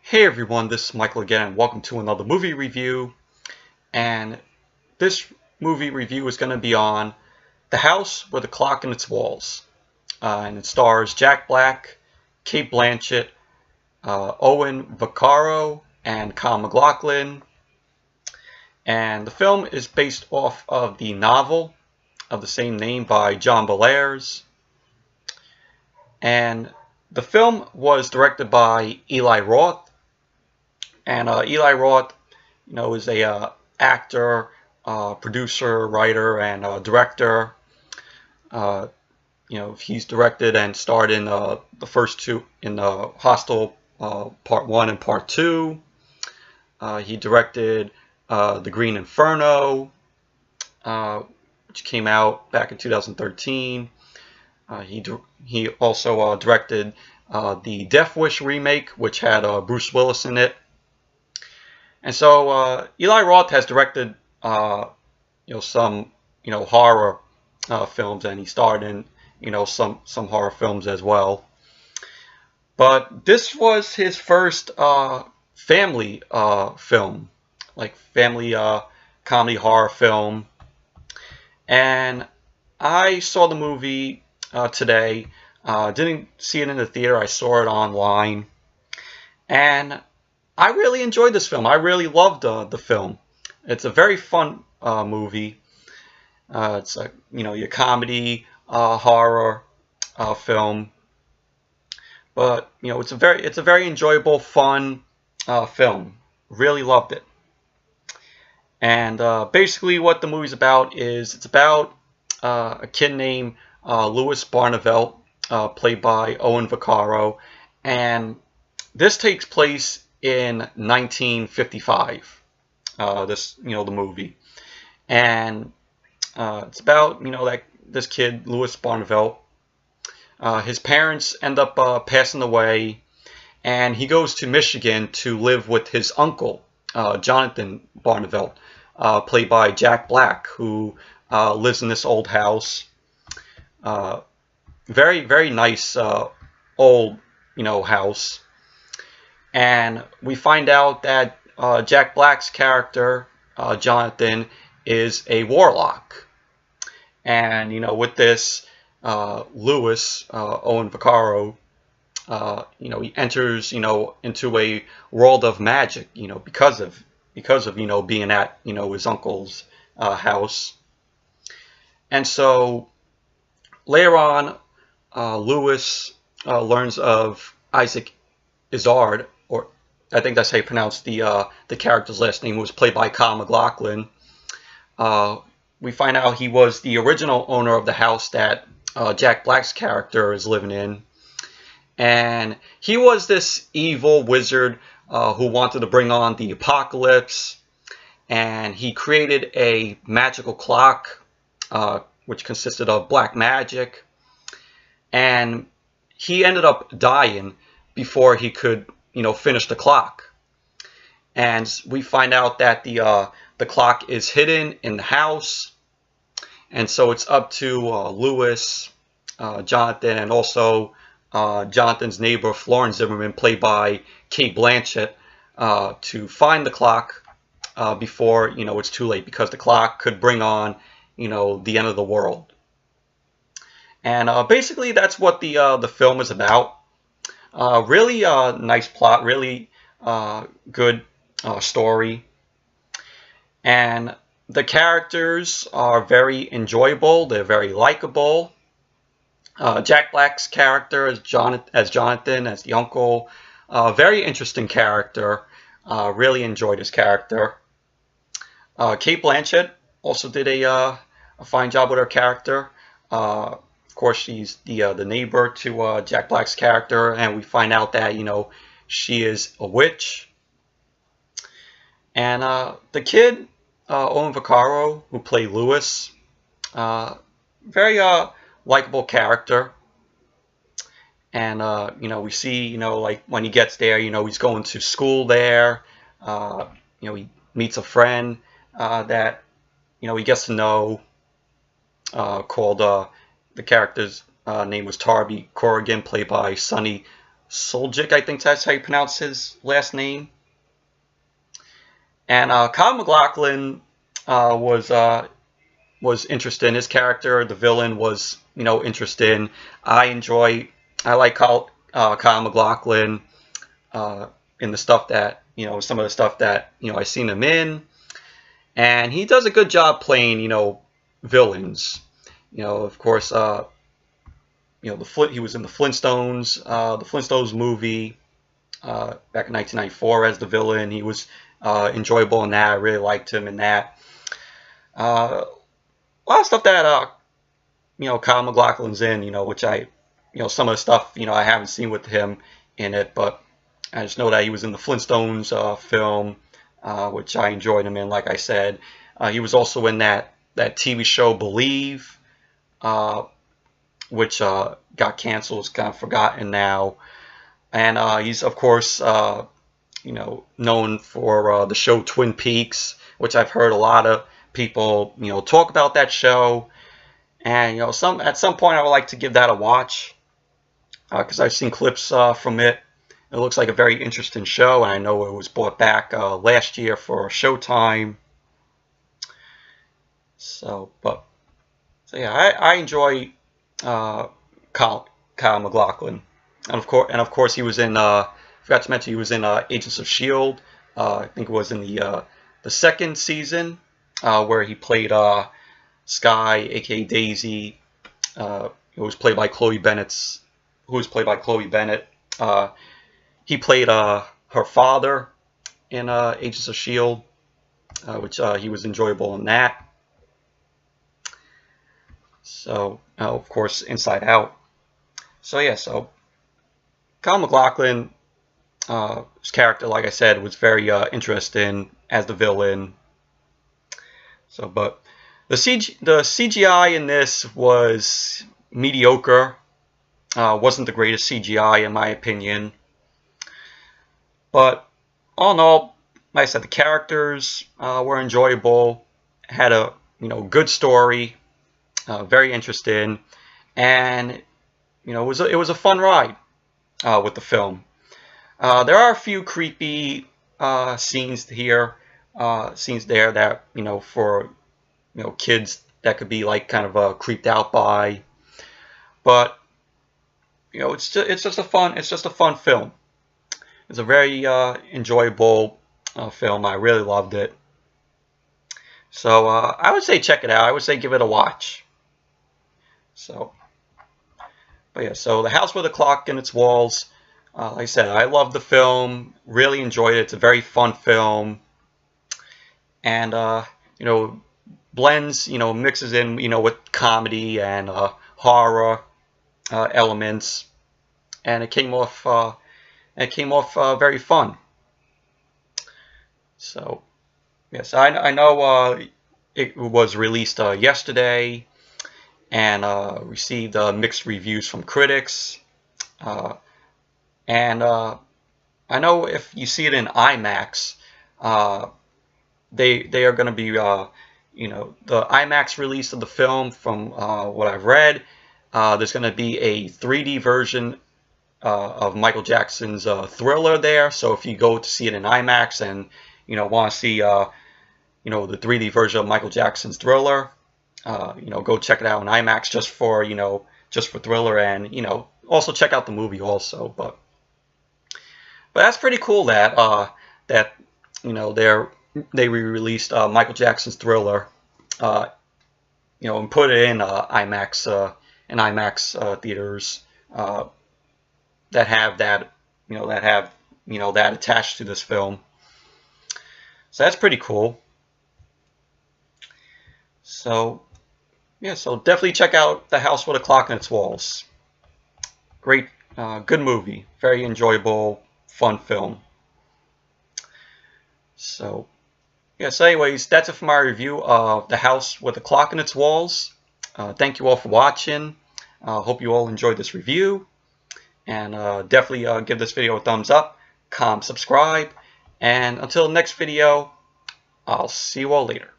Hey everyone, this is Michael again, and welcome to another movie review. And this movie review is going to be on The House with a Clock in Its Walls. And it stars Jack Black, Cate Blanchett, Owen, Vaccaro, and MacLachlan. And the film is based off of the novel of the same name by John Bellairs. And the film was directed by Eli Roth. And Eli Roth, is a actor, producer, writer, and director. He's directed and starred in the first two in Hostel Part 1 and Part 2. He directed The Green Inferno, which came out back in 2013. He also directed the Death Wish remake, which had Bruce Willis in it. And so Eli Roth has directed some horror films, and he starred in some horror films as well. But this was his first family film, like family comedy horror film. And I saw the movie today. Didn't see it in the theater. I saw it online, and I really enjoyed this film. I really loved the film. It's a very fun movie. It's your comedy horror film, but it's a very enjoyable, fun film. Really loved it. And basically, what the movie's about is it's about a kid named Louis Barnevelt, played by Owen Vaccaro, and this takes place in 1955. The movie, and it's about like this kid Louis Barnevelt. His parents end up passing away, and he goes to Michigan to live with his uncle, Jonathan Barnevelt, played by Jack Black, who lives in this old house. Very, very nice old house. And we find out that Jack Black's character, Jonathan, is a warlock. And, with this, Louis, Owen Vaccaro, he enters, into a world of magic, because of being at, his uncle's house. And so later on, Louis learns of Isaac Izzard, or I think that's how you pronounce the character's last name, who was played by MacLachlan. We find out he was the original owner of the house that Jack Black's character is living in. And he was this evil wizard who wanted to bring on the apocalypse. And he created a magical clock, which consisted of black magic. And he ended up dying before he could, finish the clock. And we find out that the clock is hidden in the house. And so it's up to Louis, Jonathan, and also Jonathan's neighbor, Florence Zimmerman, played by Cate Blanchett, to find the clock before, it's too late, because the clock could bring on, the end of the world. And basically that's what the film is about. Really nice plot, really good story. And the characters are very enjoyable. They're very likable. Jack Black's character as Jonathan, as the uncle, very interesting character. Really enjoyed his character. Cate Blanchett also did a fine job with her character. Of course, she's the neighbor to Jack Black's character, and we find out that she is a witch. And the kid, Owen Vaccaro, who played Louis, very likable character. And we see like when he gets there, he's going to school there. He meets a friend that he gets to know, called the character's name was Toby Corrigan, played by Sonny Soljic, I think that's how you pronounce his last name. And Kyle MacLachlan was interesting. His character, the villain, was interesting. I like Kyle MacLachlan in the stuff that some of the stuff that I've seen him in, and he does a good job playing villains. Of course, he was in the Flintstones movie back in 1994 as the villain. He was enjoyable in that. I really liked him in that. A lot of stuff that Kyle MacLachlan's in, which I some of the stuff I haven't seen with him in it, but I just know that he was in the Flintstones film, which I enjoyed him in. Like I said, he was also in that TV show Believe, which got canceled. It's kind of forgotten now. And he's of course known for the show Twin Peaks, which I've heard a lot of people talk about that show. And at some point I would like to give that a watch, because I've seen clips from it. It looks like a very interesting show, and I know it was brought back last year for Showtime. So yeah, I enjoy Kyle MacLachlan, and of course he was in. Forgot to mention he was in Agents of S.H.I.E.L.D. I think it was in the second season where he played Sky, aka Daisy, who was played by Chloe Bennet. He played her father in Agents of S.H.I.E.L.D., which he was enjoyable in that. So, of course, Inside Out. So, yeah, so Kyle MacLachlan, his character, like I said, was very interesting as the villain. So, but the CGI in this was mediocre. Wasn't the greatest CGI in my opinion. But all in all, like I said, the characters were enjoyable. Had a good story, very interesting, and it was a fun ride with the film. There are a few creepy scenes there that for kids that could be like kind of creeped out by, but it's just a fun film. It's a very enjoyable film. I really loved it. So I would say check it out. I would say give it a watch. So, but yeah, so The House with a Clock in Its Walls. Like I said, I love the film. Really enjoyed it. It's a very fun film, and blends, mixes in, with comedy and horror elements, and it came off very fun. So, yes, I know it was released yesterday and received mixed reviews from critics. And I know if you see it in IMAX, they are going to be, the IMAX release of the film, from what I've read, there's going to be a 3D version of Michael Jackson's Thriller there. So if you go to see it in IMAX and want to see the 3D version of Michael Jackson's Thriller, go check it out in IMAX just for Thriller, and also check out the movie also. But that's pretty cool that they re-released Michael Jackson's Thriller, and put it in IMAX theaters that have that attached to this film. So that's pretty cool. So yeah, so definitely check out The House with a Clock in Its Walls. Great, good movie, very enjoyable, fun film. So yeah, so anyways, that's it for my review of The House with a Clock in Its Walls. Thank you all for watching. Hope you all enjoyed this review, and definitely give this video a thumbs up, comment, subscribe, and until the next video, I'll see you all later.